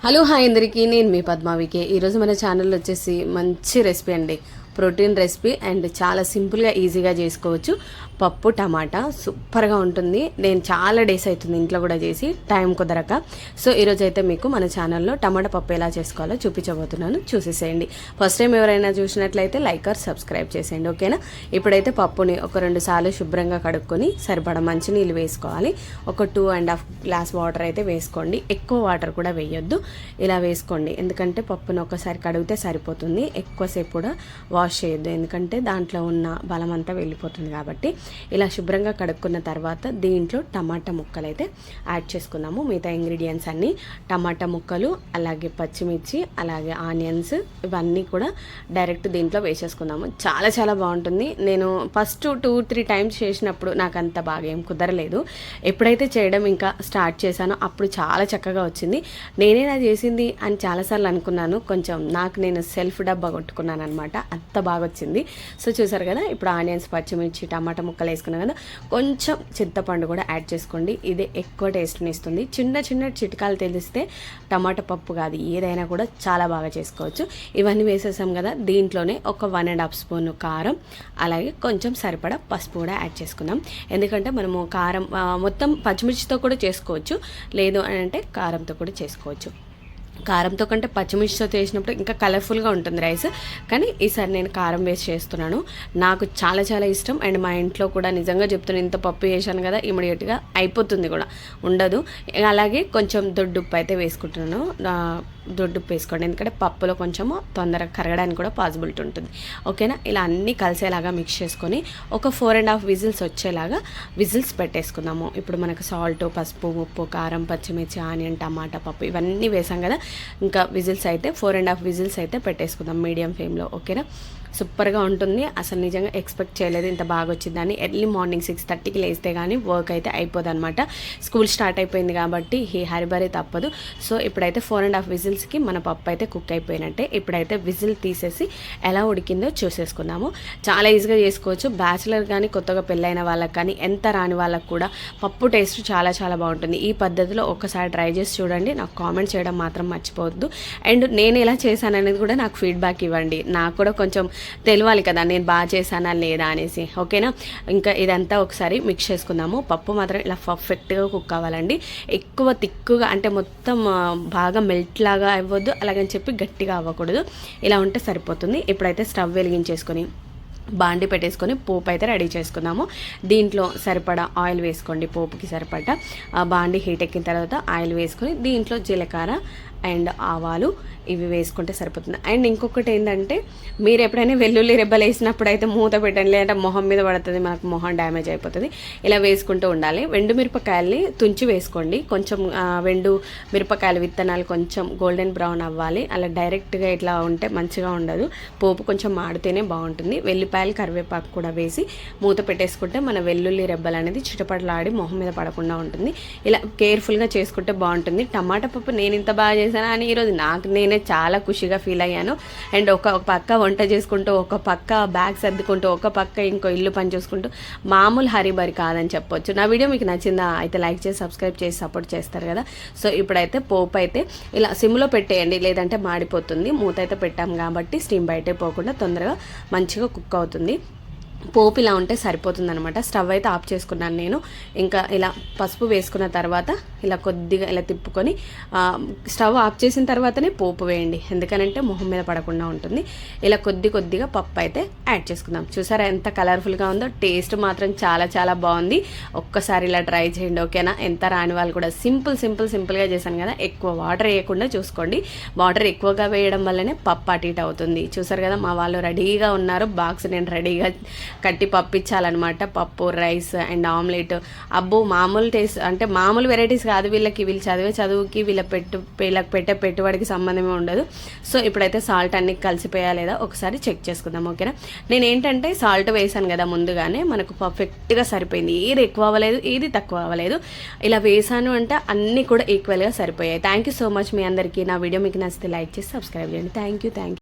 Hello hi అందరికీ, నేను మీ పద్మావికే. ఈరోజు మన ఛానల్లో వచ్చేసి మంచి రెసిపీ అండి, ప్రోటీన్ రెసిపీ అండ్ చాలా సింపుల్గా ఈజీగా చేసుకోవచ్చు. పప్పు టమాటా సూపర్గా ఉంటుంది. నేను చాలా డేస్ అవుతుంది ఇంట్లో కూడా చేసి, టైం కుదరక. సో ఈరోజు అయితే మీకు మన ఛానల్లో టమాటా పప్పు ఎలా చేసుకోవాలో చూపించబోతున్నాను, చూసేసేయండి. ఫస్ట్ టైం ఎవరైనా చూసినట్లయితే లైక్ ఆర్ సబ్స్క్రైబ్ చేసేయండి, ఓకేనా. ఇప్పుడైతే పప్పుని ఒక 2 సార్లు శుభ్రంగా కడుక్కొని సరిపడా మంచినీళ్ళు వేసుకోవాలి. ఒక 2.5 గ్లాస్ వాటర్ అయితే వేసుకోండి, ఎక్కువ వాటర్ కూడా వేయొద్దు. ఇలా వేసుకోండి, ఎందుకంటే పప్పును ఒకసారి కడిగితే సరిపోతుంది. ఎక్కువసేపు కూడా వాష్ చేయొద్దు, ఎందుకంటే దాంట్లో ఉన్న బలం అంతా వెళ్ళిపోతుంది. కాబట్టి ఇలా శుభ్రంగా కడుక్కున్న తర్వాత దీంట్లో టమాటా ముక్కలు అయితే యాడ్ చేసుకున్నాము. మిగతా ఇంగ్రీడియంట్స్ అన్నీ టమాటా ముక్కలు, అలాగే పచ్చిమిర్చి, అలాగే ఆనియన్స్, ఇవన్నీ కూడా డైరెక్ట్ దీంట్లో వేసేసుకున్నాము. చాలా చాలా బాగుంటుంది. నేను ఫస్ట్ 2-3 టైమ్స్ చేసినప్పుడు నాకు అంత బాగా ఏం కుదరలేదు. ఎప్పుడైతే చేయడం ఇంకా స్టార్ట్ చేశానో అప్పుడు చాలా చక్కగా వచ్చింది. నేనేనా చేసింది అని చాలాసార్లు అనుకున్నాను. కొంచెం నాకు నేను సెల్ఫ్ డబ్బా కొట్టుకున్నాను అనమాట, అంత బాగా వచ్చింది. సో చూసారు కదా, ఇప్పుడు ఆనియన్స్, పచ్చిమిర్చి, టమాటా ముక్కలు వేసుకున్నాం కదా, కొంచెం చింతపండు కూడా యాడ్ చేసుకోండి. ఇదే ఎక్కువ టేస్ట్ని ఇస్తుంది. చిన్న చిన్న చిట్కాలు తెలిస్తే టమాటా పప్పు కాదు ఏదైనా కూడా చాలా బాగా చేసుకోవచ్చు. ఇవన్నీ వేసేసాం కదా, దీంట్లోనే ఒక 1.5 స్పూన్ కారం, అలాగే కొంచెం సరిపడా పసుపు కూడా యాడ్ చేసుకుందాం. ఎందుకంటే మనము కారం మొత్తం పచ్చిమిర్చితో కూడా చేసుకోవచ్చు, లేదు అని అంటే కారంతో కూడా చేసుకోవచ్చు. కారంతో కంటే పచ్చిమిర్చితో చేసినప్పుడు ఇంకా కలర్ఫుల్గా ఉంటుంది రైస్. కానీ ఈసారి నేను కారం వేసి చేస్తున్నాను, నాకు చాలా చాలా ఇష్టం. అండ్ మా ఇంట్లో కూడా నిజంగా చెప్తున్నాను, ఇంత పప్పు వేసాను కదా ఇమీడియట్గా అయిపోతుంది కూడా, ఉండదు. అలాగే కొంచెం దొడ్డుప్పు అయితే వేసుకుంటున్నాను. దొడ్డుప్పు వేసుకోండి, ఎందుకంటే పప్పులో కొంచెము తొందరగా కరగడానికి కూడా పాసిబిలిటీ ఉంటుంది, ఓకేనా. ఇలా అన్నీ కలిసేలాగా మిక్స్ చేసుకొని ఒక 4.5 విజిల్స్ వచ్చేలాగా విజిల్స్ పెట్టేసుకుందాము. ఇప్పుడు మనకు సాల్ట్, పసుపు, ఉప్పు, కారం, పచ్చిమిర్చి, ఆనియన్, టమాటా, పప్పు ఇవన్నీ వేసాం కదా, ఇంకా విజిల్స్ అయితే 4.5 విజిల్స్ అయితే పెట్టేసుకుందాం మీడియం ఫ్లేమ్లో, ఓకేనా. సూపర్గా ఉంటుంది. అసలు నిజంగా ఎక్స్పెక్ట్ చేయలేదు ఇంత బాగా వచ్చిందని. ఎర్లీ మార్నింగ్ 6:30కి లేస్తే కానీ వర్క్ అయితే అయిపోదు అనమాట. స్కూల్ స్టార్ట్ అయిపోయింది కాబట్టి ఈ హరిబరి తప్పదు. సో ఇప్పుడైతే 4.5 విజిల్స్కి మన పప్పు అయితే కుక్ అయిపోయినట్టే. ఇప్పుడైతే విజిల్ తీసేసి ఎలా ఉడికిందో చూసేసుకున్నాము. చాలా ఈజీగా చేసుకోవచ్చు. బ్యాచిలర్ కానీ కొత్తగా పెళ్ళైన వాళ్ళకి కానీ ఎంత రాని వాళ్ళకి కూడా పప్పు టేస్ట్ చాలా చాలా బాగుంటుంది. ఈ పద్ధతిలో ఒక్కసారి ట్రై చేసి చూడండి, నాకు కామెంట్ చేయడం మాత్రం మర్చిపోవద్దు. అండ్ నేను ఎలా చేశాను అనేది కూడా నాకు ఫీడ్బ్యాక్ ఇవ్వండి, నాకు కూడా కొంచెం తెలియాలి కదా నేను బాగా చేశానా లేదా అనేసి, ఓకేనా. ఇంకా ఇదంతా ఒకసారి మిక్స్ చేసుకుందాము. పప్పు మాత్రం ఇలా పర్ఫెక్ట్గా కుక్ అవ్వాలండి. ఎక్కువ తిక్కుగా అంటే మొత్తం బాగా మెల్ట్ లాగా అవ్వద్దు, అలాగని చెప్పి గట్టిగా అవ్వకూడదు. ఇలా ఉంటే సరిపోతుంది. ఇప్పుడైతే స్టవ్ వెలిగించేసుకొని బాండి పెట్టేసుకొని పోపు అయితే రెడీ చేసుకుందాము. దీంట్లో సరిపడా ఆయిల్ వేసుకోండి, పోపుకి సరిపడా. బాండి హీట్ ఎక్కిన తర్వాత ఆయిల్ వేసుకొని దీంట్లో జీలకర్ర అండ్ ఆవాలు ఇవి వేసుకుంటే సరిపోతుంది. అండ్ ఇంకొకటి ఏంటంటే, మీరు ఎప్పుడైనా వెల్లుల్లి రెబ్బలు వేసినప్పుడు అయితే మూత పెట్టండి, లేదంటే మొహం మీద పడుతుంది, మనకు మొహం డ్యామేజ్ అయిపోతుంది. ఇలా వేసుకుంటూ ఉండాలి. వెండు మిరపకాయల్ని తుంచి వేసుకోండి. కొంచెం వెండు మిరపకాయల విత్తనాలు కొంచెం గోల్డెన్ బ్రౌన్ అవ్వాలి. అలా డైరెక్ట్గా ఇట్లా ఉంటే మంచిగా ఉండదు, పోపు కొంచెం మాడితేనే బాగుంటుంది. వెల్లిపాయలు, కరివేపాకు కూడా వేసి మూత పెట్టేసుకుంటే మన వెల్లుల్లి రెబ్బలు అనేది చిటపటలాడి మొహం మీద పడకుండా ఉంటుంది. ఇలా కేర్ఫుల్గా చేసుకుంటే బాగుంటుంది. టమాటా పప్పు నేను ఇంత బాగా చేశాను అని ఈరోజు నాకు నేనే చాలా ఖుషిగా ఫీల్ అయ్యాను. అండ్ ఒక పక్క వంట చేసుకుంటూ, ఒక పక్క బ్యాగ్ సర్దుకుంటూ, ఒక పక్క ఇంకో ఇల్లు పని చేసుకుంటూ మామూలు హరిబరి కాదని చెప్పొచ్చు. నా వీడియో మీకు నచ్చిందా అయితే లైక్ చేసి సబ్స్క్రైబ్ చేసి సపోర్ట్ చేస్తారు కదా. సో ఇప్పుడైతే పోపు అయితే ఇలా సిమ్లో పెట్టేయండి, లేదంటే మాడిపోతుంది. మూత అయితే పెట్టాం కాబట్టి స్టీమ్ బయటే పోకుండా తొందరగా మంచిగా కుక్ అవుతుంది. పోపు ఇలా ఉంటే సరిపోతుందనమాట. స్టవ్ అయితే ఆఫ్ చేసుకున్నాను నేను. ఇంకా ఇలా పసుపు వేసుకున్న తర్వాత ఇలా కొద్దిగా ఇలా తిప్పుకొని స్టవ్ ఆఫ్ చేసిన తర్వాతనే పోపు వేయండి, ఎందుకనంటే మొహం మీద పడకుండా ఉంటుంది. ఇలా కొద్దిగా పప్పు అయితే యాడ్ చేసుకుందాం. చూసారా ఎంత కలర్ఫుల్గా ఉందో, టేస్ట్ మాత్రం చాలా చాలా బాగుంది. ఒక్కసారి ఇలా ట్రై చేయండి, ఓకేనా. ఎంత రాని వాళ్ళు కూడా సింపుల్గా చేశాను కదా. ఎక్కువ వాటర్ వేయకుండా చూసుకోండి, వాటర్ ఎక్కువగా వేయడం వల్లనే పప్పు అటు ఇటు అవుతుంది. చూసారు కదా, మా వాళ్ళు రెడీగా ఉన్నారు. బాక్స్ నేను రెడీగా కట్టి పంపించాలన్నమాట. పప్పు, రైస్ అండ్ ఆమ్లెట్. అబ్బో మామూలు టేస్ట్ అంటే మామూలు వెరైటీస్ కాదు వీళ్ళకి. వీళ్ళు చదివే చదువుకి వీళ్ళకి పెట్టే పెట్టుబడికి సంబంధమే ఉండదు. సో ఇప్పుడైతే సాల్ట్ అన్ని కలిసిపోయా లేదా ఒకసారి చెక్ చేసుకుందాం, ఓకేనా. నేను ఏంటంటే సాల్ట్ వేసాను కదా ముందుగానే, మనకు పర్ఫెక్ట్గా సరిపోయింది. ఏది ఎక్కువ అవ్వలేదు, ఏది తక్కువ అవ్వలేదు. ఇలా వేసాను అంటే అన్నీ కూడా ఈక్వల్గా సరిపోయాయి. థ్యాంక్ యూ సో మచ్ మీ అందరికీ. నా వీడియో మీకు నచ్చితే లైక్ చేసి సబ్స్క్రైబ్ చేయండి. Thank you.